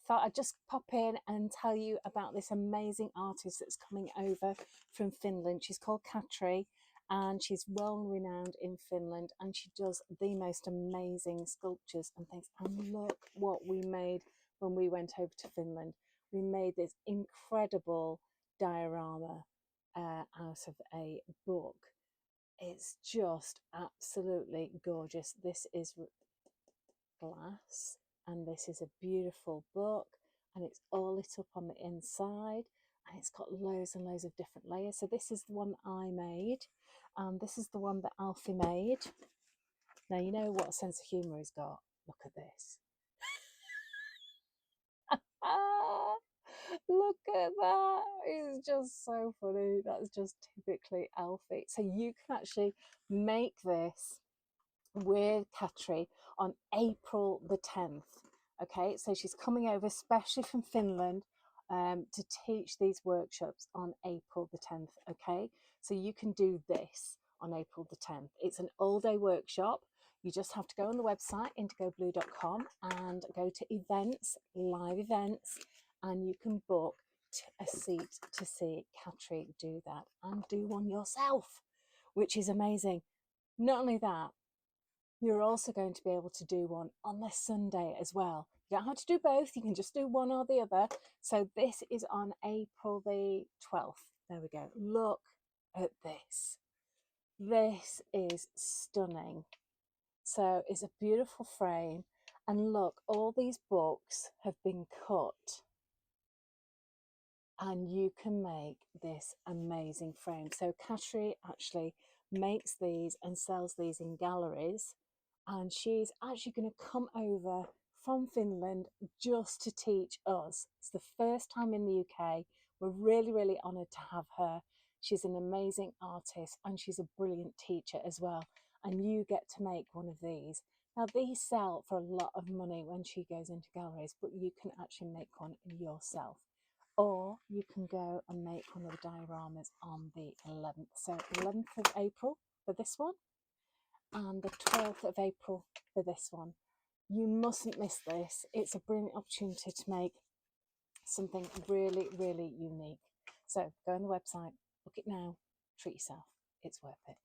thought I'd just pop in and tell you about this amazing artist that's coming over from Finland. She's called Katri, and she's well renowned in Finland, and she does the most amazing sculptures and things. And look what we made when we went over to Finland. We made this incredible diorama out of a book. It's just absolutely gorgeous. This is glass, and this is a beautiful book, and it's all lit up on the inside, and it's got loads and loads of different layers. So this is the one I made, and this is the one that Alfie made. Now you know what sense of humour he's got. Look at this. Ah, look at that. It's just so funny. That's just typically Alfie. So you can actually make this with Katri on April the 10th. Okay, so she's coming over especially from Finland to teach these workshops on April the 10th. Okay, so you can do this on April the 10th. It's an all-day workshop. You just have to go on the website indigoblue.com and go to events, live events, and you can book a seat to see Katri do that and do one yourself, which is amazing. Not only that, you're also going to be able to do one on the Sunday as well. You don't have to do both, you can just do one or the other. So this is on April the 12th. There we go. Look at this. This is stunning. So it's a beautiful frame, and look, all these books have been cut, and you can make this amazing frame. So Katri actually makes these and sells these in galleries, and she's actually going to come over from Finland just to teach us. It's the first time in the UK. We're really, really honoured to have her. She's an amazing artist, and she's a brilliant teacher as well. And you get to make one of these. Now, these sell for a lot of money when she goes into galleries, but you can actually make one yourself. Or you can go and make one of the dioramas on the 11th. So 11th of April for this one, and the 12th of April for this one. You mustn't miss this. It's a brilliant opportunity to make something really, really unique. So go on the website, book it now, treat yourself. It's worth it.